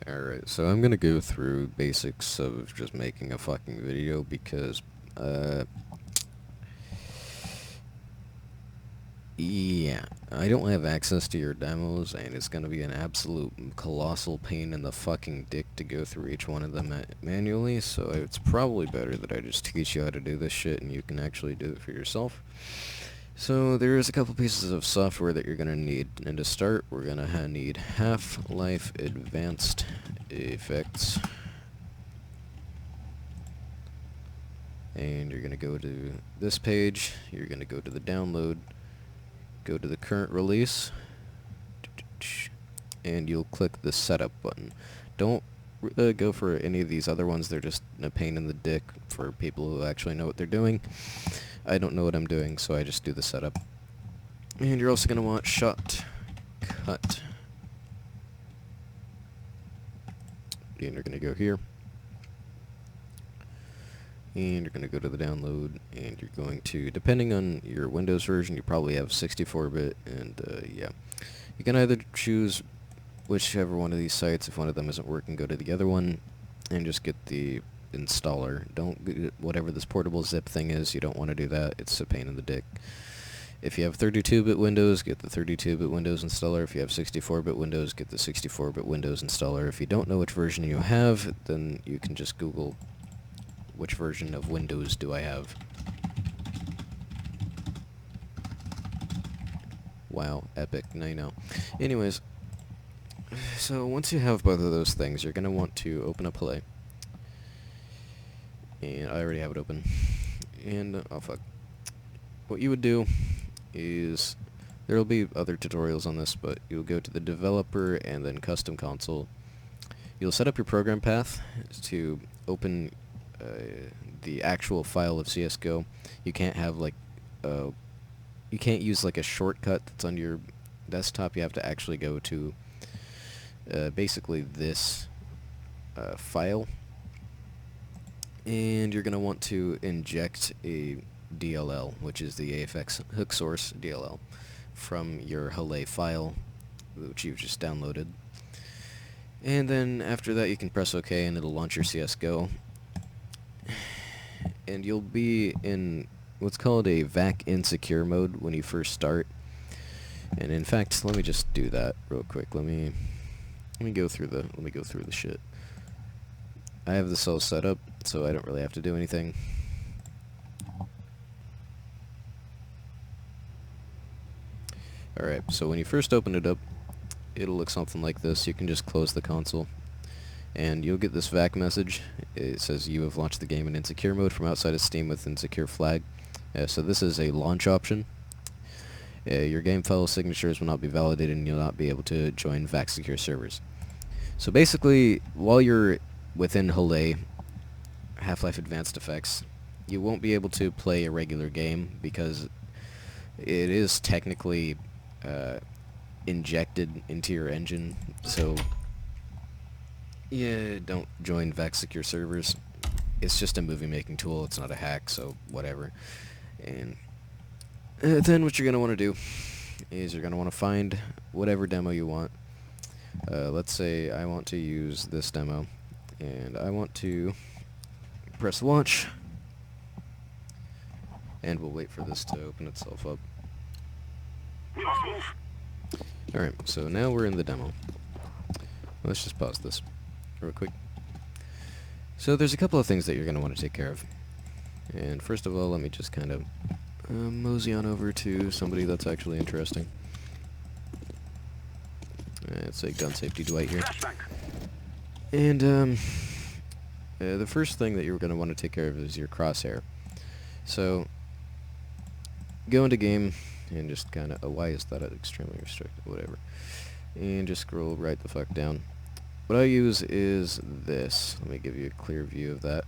Alright, so I'm gonna go through basics of just making a fucking video because, yeah, I don't have access to your demos, and it's gonna be an absolute colossal pain in the fucking dick to go through each one of them manually, so it's probably better that I just teach you how to do this shit and you can actually do it for yourself. So there's a couple pieces of software that you're gonna need, and to start, we're gonna need Half-Life Advanced Effects. And you're gonna go to this page, you're gonna go to the download, go to the current release, and you'll click the setup button. Don't go for any of these other ones, they're just a pain in the dick for people who actually know what they're doing. I don't know what I'm doing, so I just do the setup. And you're also going to want Shotcut. And you're going to go here. And you're going to go to the download, and you're going to, depending on your Windows version, you probably have 64-bit, and yeah. You can either choose whichever one of these sites. If one of them isn't working, go to the other one, and just get the installer. Don't get whatever this portable zip thing is, you don't want to do that, it's a pain in the dick. If you have 32-bit Windows, get the 32-bit Windows installer. If you have 64-bit Windows, get the 64-bit Windows installer. If you don't know which version you have, then you can just Google which version of Windows do I have. Wow, epic, I know. Anyways, so once you have both of those things, you're going to want to open up Play. And I already have it open. And, oh fuck. What you would do is, there will be other tutorials on this, but you'll go to the developer and then custom console. You'll set up your program path to open the actual file of CSGO. You can't have like, you can't use like a shortcut that's on your desktop. You have to actually go to basically this file. And you're going to want to inject a DLL, which is the AFX hook source DLL, from your Halay file, which you've just downloaded. And then after that you can press OK and it'll launch your CSGO. And you'll be in what's called a VAC insecure mode when you first start. And in fact, let me just do that real quick. Let me go through the shit. I have this all set up, so I don't really have to do anything. Alright, so when you first open it up, it'll look something like this. You can just close the console, and you'll get this VAC message. It says you have launched the game in insecure mode from outside of Steam with insecure flag. So this is a launch option. Your game file signatures will not be validated, and you'll not be able to join VAC secure servers. So basically, while you're within Halay, Half-Life Advanced Effects, you won't be able to play a regular game because it is technically injected into your engine. So yeah, don't join VAC secure servers. It's just a movie making tool, it's not a hack, so whatever. And then what you're going to want to do is you're going to want to find whatever demo you want. Let's say I want to use this demo, and I want to press launch, and we'll wait for this to open itself up. Alright, so now we're in the demo. Let's just pause this real quick. So there's a couple of things that you're going to want to take care of. And first of all, let me just kind of mosey on over to somebody that's actually interesting. It's a Gun Safety Dwight here. And the first thing that you're going to want to take care of is your crosshair. So go into game and just kind of, why is that extremely restricted? Whatever. And just scroll right the fuck down. What I use is this. Let me give you a clear view of that.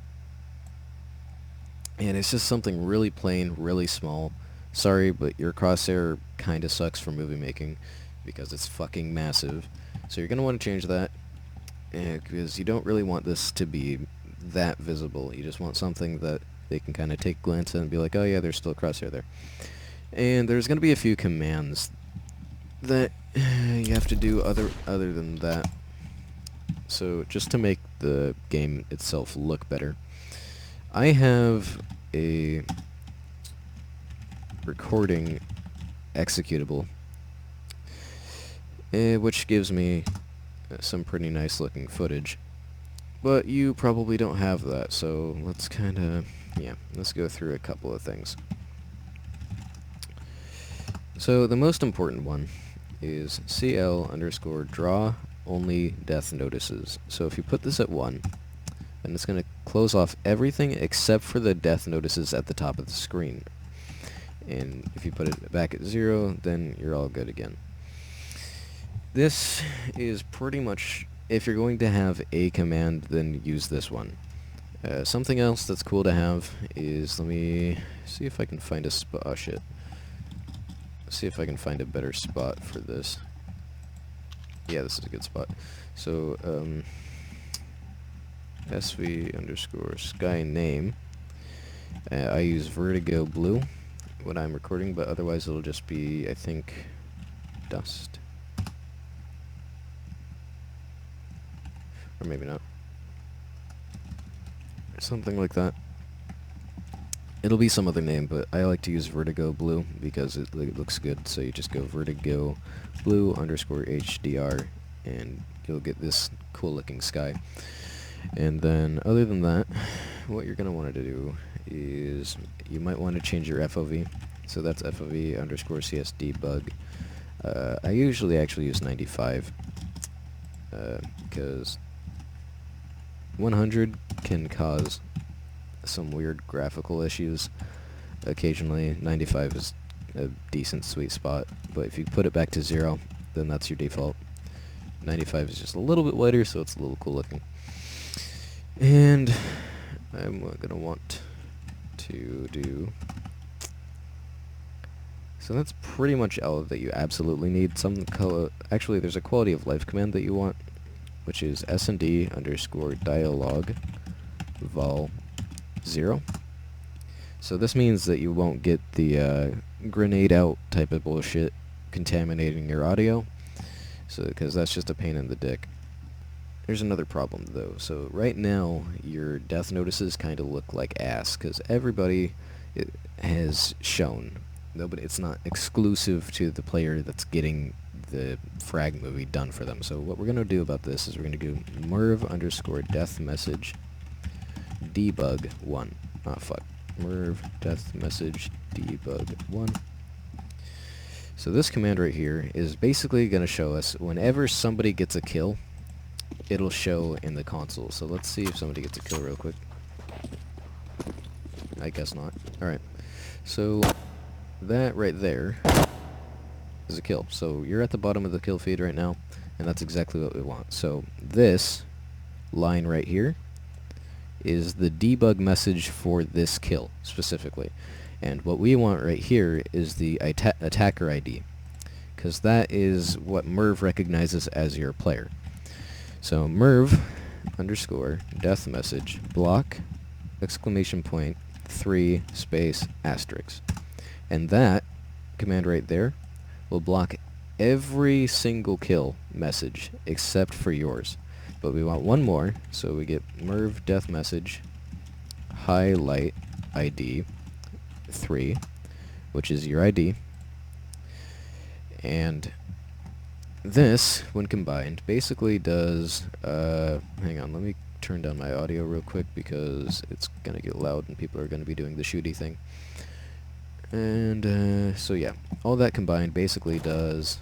And it's just something really plain, really small. Sorry, but your crosshair kind of sucks for movie making because it's fucking massive. So you're going to want to change that because you don't really want this to be that visible. You just want something that they can kind of take a glance at and be like, oh yeah, there's still a crosshair there. And there's going to be a few commands that you have to do other than that. So just to make the game itself look better, I have a recording executable, which gives me some pretty nice looking footage. But you probably don't have that, so let's let's go through a couple of things. So the most important one is CL underscore draw only death notices. So if you put this at 1, then it's going to close off everything except for the death notices at the top of the screen. And if you put it back at 0, then you're all good again. This is pretty much, if you're going to have a command, then use this one. Something else that's cool to have is, let me see if I can find a spot. Oh shit. See if I can find a better spot for this. Yeah, this is a good spot. So, SV underscore sky name. I use Vertigo Blue when I'm recording, but otherwise it'll just be, I think, dust. Or maybe not. Something like that. It'll be some other name, but I like to use Vertigo Blue because it looks good. So you just go Vertigo Blue underscore HDR, and you'll get this cool looking sky. And then, other than that, what you're going to want to do is you might want to change your FOV. So that's FOV underscore CS debug. I usually actually use 95 because 100 can cause some weird graphical issues. Occasionally, 95 is a decent sweet spot, but if you put it back to 0, then that's your default. 95 is just a little bit whiter, so it's a little cool looking. And I'm gonna want to do... So that's pretty much all that you absolutely need. Actually, there's a quality of life command that you want, which is snd underscore dialogue vol 0. So this means that you won't get the grenade out type of bullshit contaminating your audio, so because that's just a pain in the dick. There's another problem though. So right now your death notices kind of look like ass because everybody has shown. Nobody, it's not exclusive to the player that's getting the frag movie done for them. So what we're gonna do about this is we're gonna do merv underscore death message debug 1. Ah, fuck. Merv death message debug 1. So this command right here is basically going to show us whenever somebody gets a kill, it'll show in the console. So let's see if somebody gets a kill real quick. I guess not. Alright. So that right there is a kill. So you're at the bottom of the kill feed right now, and that's exactly what we want. So this line right here is the debug message for this kill specifically, and what we want right here is the attacker ID, because that is what Merv recognizes as your player. So Merv underscore death message block exclamation point 3 space asterisk, and that command right there will block every single kill message except for yours. But we want one more, so we get merv death message highlight ID 3, which is your ID. And this, when combined, basically does, hang on, let me turn down my audio real quick because it's gonna get loud and people are gonna be doing the shooty thing. And, so yeah, all that combined basically does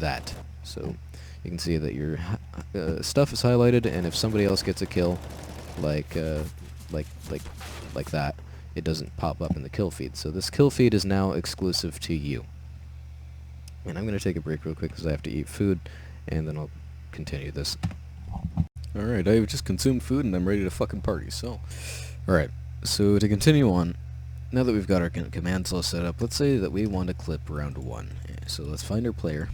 that. So you can see that your stuff is highlighted, and if somebody else gets a kill, like that, it doesn't pop up in the kill feed. So this kill feed is now exclusive to you. And I'm going to take a break real quick because I have to eat food, and then I'll continue this. Alright, I've just consumed food and I'm ready to fucking party, so... Alright, so to continue on, now that we've got our commands all set up, let's say that we want to clip round 1. So let's find our player.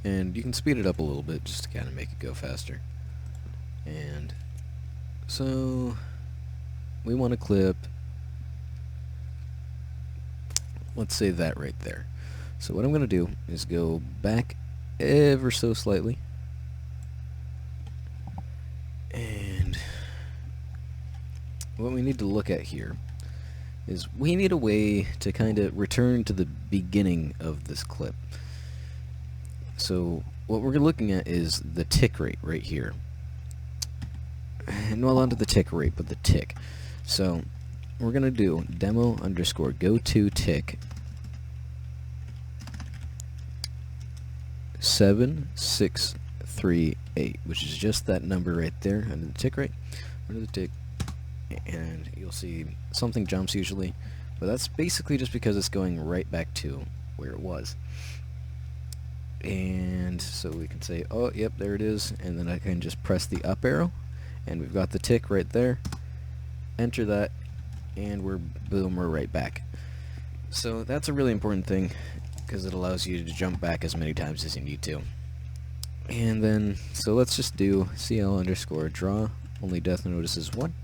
And you can speed it up a little bit just to kind of make it go faster. And so we want to clip let's say that right there. So what I'm going to do is go back ever so slightly, and what we need to look at here is we need a way to kind of return to the beginning of this clip. So what we're looking at is the tick rate right here. And well, not the tick rate, but the tick. So we're going to do demo underscore go to tick 7638, which is just that number right there under the tick rate, under the tick, and you'll see something jumps usually, but that's basically just because it's going right back to where it was. And so we can say, oh yep, there it is, and then I can just press the up arrow and we've got the tick right there, enter that, and we're right back. So that's a really important thing because it allows you to jump back as many times as you need to. And then, so let's just do CL underscore draw, only death notice is 1.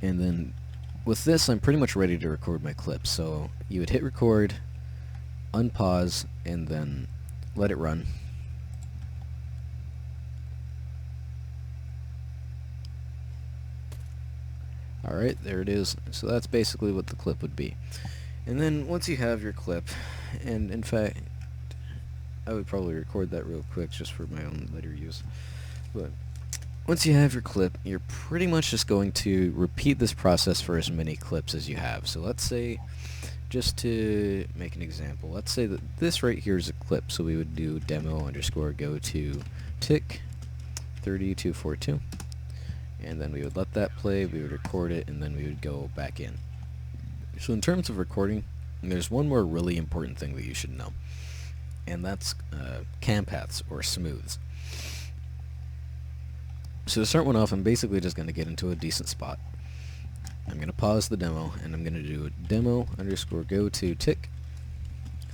And then with this, I'm pretty much ready to record my clip. So you would hit record, unpause, and then let it run. Alright, there it is. So that's basically what the clip would be. And then once you have your clip, and in fact, I would probably record that real quick just for my own later use. But once you have your clip, you're pretty much just going to repeat this process for as many clips as you have. So let's say, just to make an example, let's say that this right here is a clip. So we would do demo underscore go to tick 30242. And then we would let that play, we would record it, and then we would go back in. So in terms of recording, there's one more really important thing that you should know, and that's cam paths or smooths. So to start one off, I'm basically just going to get into a decent spot. I'm going to pause the demo, and I'm going to do demo underscore go to tick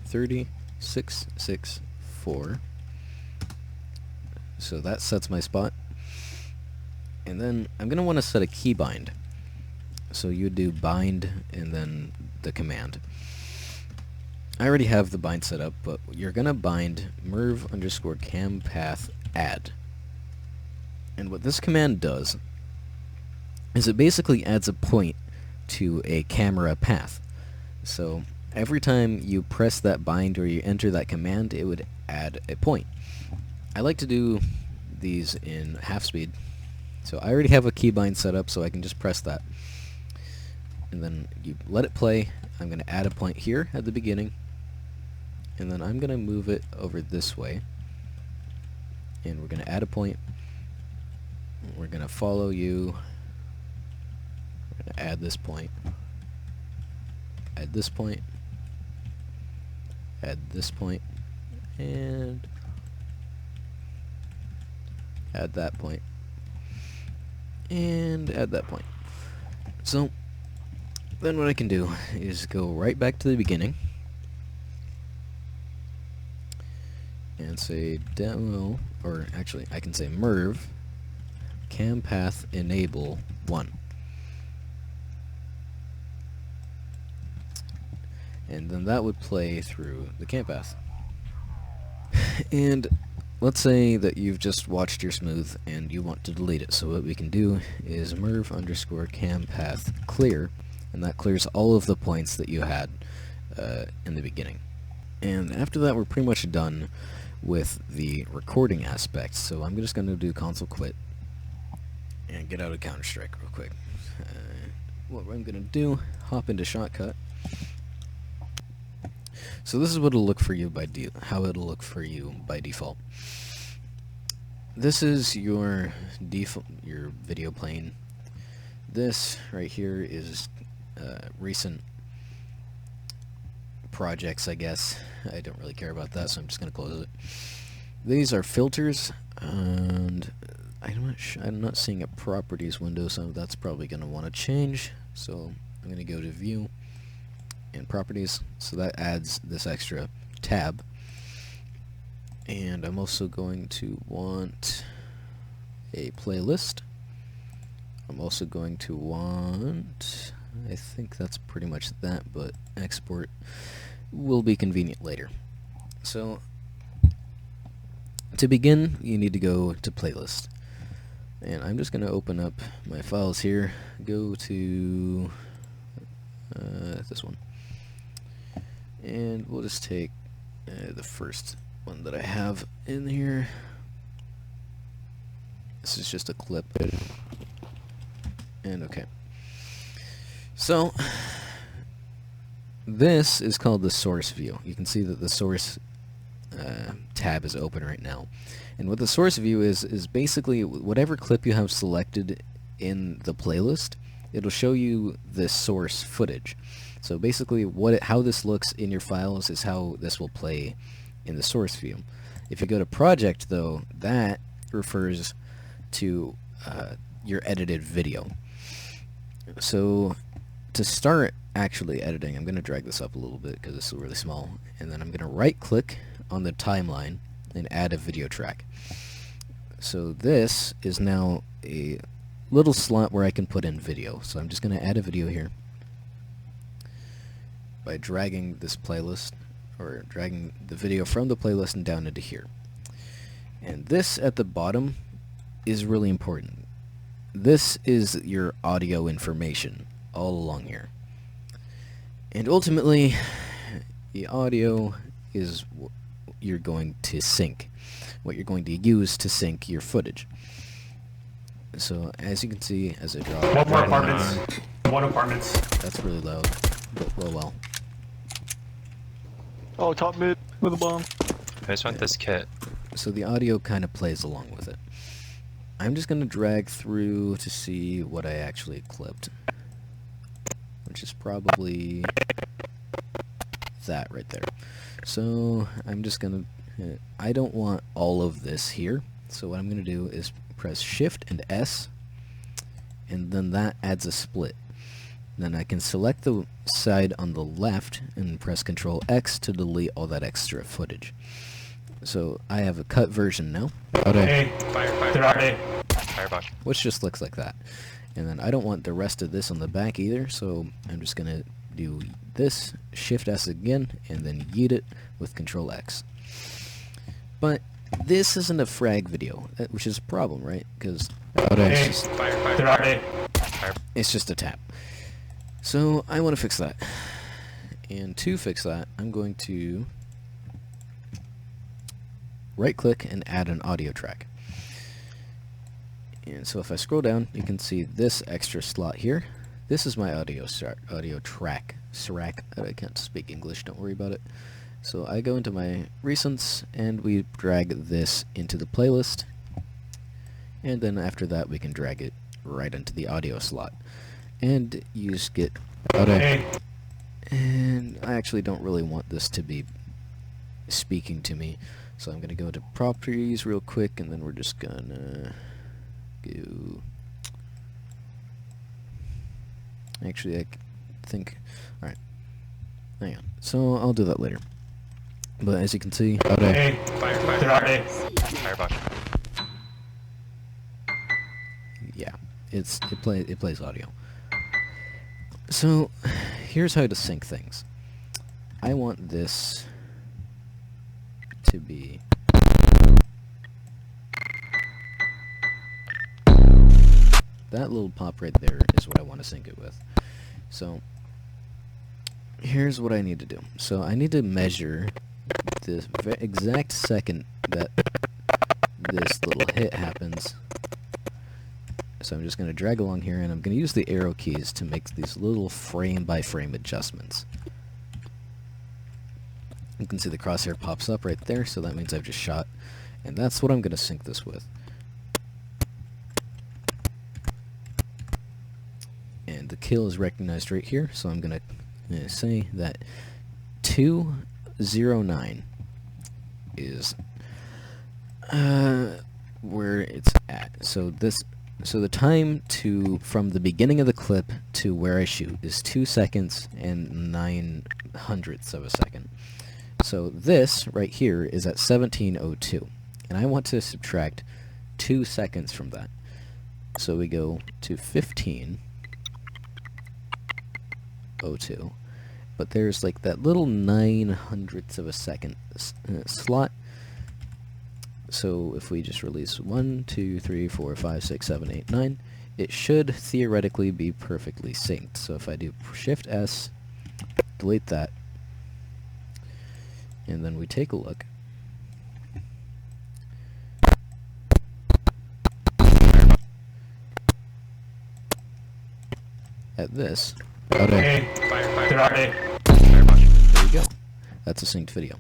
3664. So that sets my spot. And then I'm going to want to set a keybind. So you do bind and then the command. I already have the bind set up, but you're going to bind merv underscore cam path add. And what this command does is it basically adds a point to a camera path. So every time you press that bind or you enter that command, it would add a point. I like to do these in half speed. So I already have a keybind set up, so I can just press that. And then you let it play. I'm going to add a point here at the beginning. And then I'm going to move it over this way. And we're going to add a point. We're going to follow you. We're going to add this point. Add this point. Add this point. And add that point. And add that point. So then what I can do is go right back to the beginning and say demo, or actually I can say merv cam path enable 1. And then that would play through the cam path. And let's say that you've just watched your smooth and you want to delete it. So what we can do is merv underscore cam path clear, and that clears all of the points that you had in the beginning. And after that, we're pretty much done with the recording aspect. So I'm just going to do console quit and get out of Counter-Strike real quick. What I'm going to do, hop into Shotcut. So this is what it'll look for you by how it'll look for you by default. This is your video plane. This right here is recent projects, I guess. I don't really care about that, so I'm just going to close it. These are filters, and I'm not seeing a properties window, so that's probably going to want to change. So I'm going to go to view and properties, so that adds this extra tab. And I'm also going to want a playlist. I'm also going to want I think that's pretty much that, but export will be convenient later. So, to begin, you need to go to playlist. And I'm just going to open up my files here, go to this one. And we'll just take the first one that I have in here. This is just a clip. And okay. So, this is called the source view. You can see that the source tab is open right now. And what the source view is basically whatever clip you have selected in the playlist, it'll show you the source footage. So basically how this looks in your files is how this will play in the source view. If you go to project though, that refers to your edited video. So to start actually editing, I'm going to drag this up a little bit because this is really small, and then I'm going to right click on the timeline and add a video track. So this is now a little slot where I can put in video. So I'm just going to add a video here by dragging this playlist, or dragging the video from the playlist and down into here. And this at the bottom is really important. This is your audio information all along here. And ultimately, the audio is what you're going to sync, what you're going to use to sync your footage. So as you can see, as I draw... One more apartments. One apartments. That's really loud, but well. Oh, top mid with a bomb. I just want this kit. So the audio kind of plays along with it. I'm just going to drag through to see what I actually clipped, which is probably that right there. So I'm just going to... I don't want all of this here, so what I'm going to do is press Shift and S, and then that adds a split. Then I can select the side on the left and press Control X to delete all that extra footage. So I have a cut version now. Firebox. Which just looks like that. And then I don't want the rest of this on the back either, so I'm just going to do this, Shift S again, and then yeet it with Control X. But this isn't a frag video, which is a problem, right? Because it's just a tap. So I want to fix that. And to fix that, I'm going to right click and add an audio track. And so if I scroll down, you can see this extra slot here. This is my audio track. I can't speak English, don't worry about it. So I go into my recents and we drag this into the playlist. And then after that we can drag it right into the audio slot. And you just get audio. And I actually don't really want this to be speaking to me. So I'm going to go to properties real quick, and then we're just going to go... Actually, I think... Alright. Hang on. So I'll do that later. But as you can see... Firebox. Yeah, it plays audio. So here's how to sync things. I want this to be that little pop right there is what I want to sync it with. So here's what I need to do. So I need to measure the exact second that this little hit happens. So I'm just going to drag along here, and I'm going to use the arrow keys to make these little frame-by-frame adjustments. You can see the crosshair pops up right there, so that means I've just shot. And that's what I'm going to sync this with. And the kill is recognized right here, so I'm going to say that 209 is where it's at. So the time from the beginning of the clip to where I shoot is 2 seconds and 9/100ths of a second. So this right here is at 17:02, and I want to subtract 2 seconds from that. So we go to 15 0.02, but there's like that little 9/100ths of a second slot. So if we just release 1, 2, 3, 4, 5, 6, 7, 8, 9, it should theoretically be perfectly synced. So if I do Shift S, delete that, and then we take a look. At this. Okay. Fire, They're out there. Firebox. There you go. That's a synced video.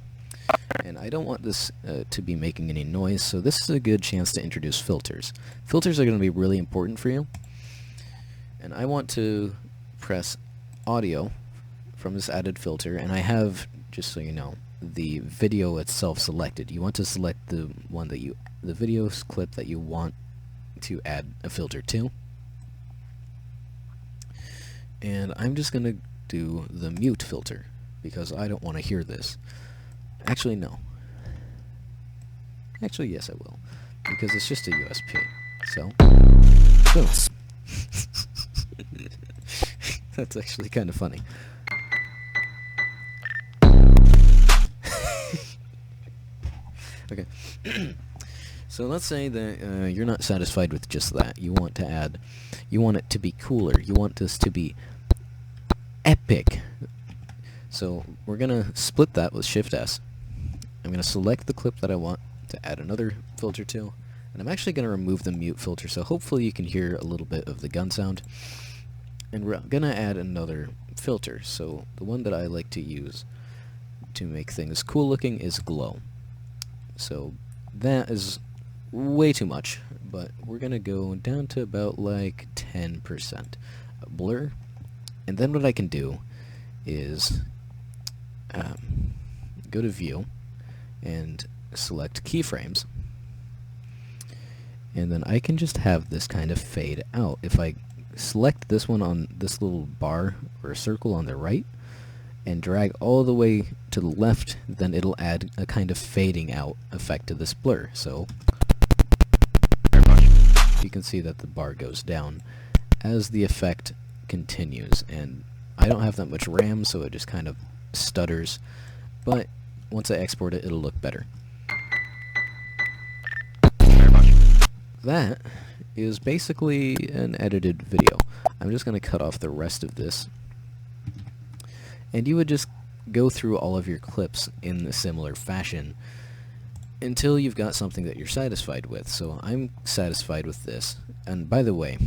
And I don't want this to be making any noise, so this is a good chance to introduce filters. Filters are going to be really important for you. And I want to press audio from this added filter, and I have, just so you know, the video itself selected. You want to select the one that the video clip that you want to add a filter to. And I'm just going to do the mute filter, because I don't want to hear this. Actually, no. Actually, yes, I will. Because it's just a USP. So, boom. That's actually kind of funny. Okay. So let's say that you're not satisfied with just that. You want to add, you want it to be cooler. You want this to be epic. So we're going to split that with Shift S. I'm going to select the clip that I want to add another filter to, and I'm actually going to remove the mute filter, so hopefully you can hear a little bit of the gun sound. And we're going to add another filter, so the one that I like to use to make things cool looking is glow. So that is way too much, but we're going to go down to about like 10% blur. And then what I can do is go to View and select keyframes, and then I can just have this kind of fade out. If I select this one on this little bar or circle on the right and drag all the way to the left, then it'll add a kind of fading out effect to this blur. So you can see that the bar goes down as the effect continues, and I don't have that much RAM, so it just kind of stutters, but once I export it, it'll look better. That is basically an edited video. I'm just going to cut off the rest of this, and you would just go through all of your clips in a similar fashion until you've got something that you're satisfied with. So I'm satisfied with this. And by the way,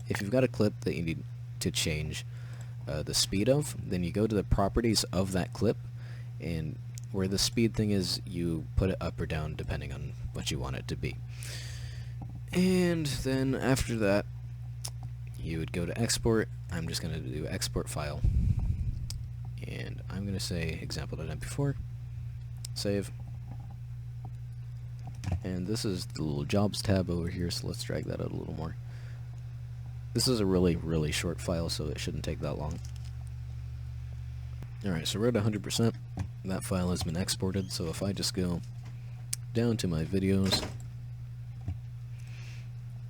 if you've got a clip that you need to change the speed of, then you go to the properties of that clip, and where the speed thing is, you put it up or down depending on what you want it to be. And then after that, you would go to export. I'm just going to do export file, and I'm going to say example.mp4, save. And this is the little jobs tab over here, so let's drag that out a little more. This is a really short file, so it shouldn't take that long. Alright, so we're at 100%. That file has been exported, so if I just go down to my videos,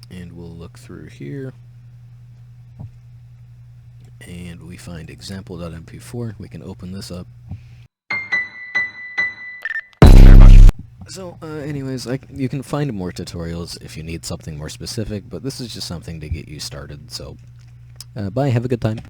and we'll look through here, and we find example.mp4, we can open this up. So, anyways, you can find more tutorials if you need something more specific, but this is just something to get you started, so bye, have a good time.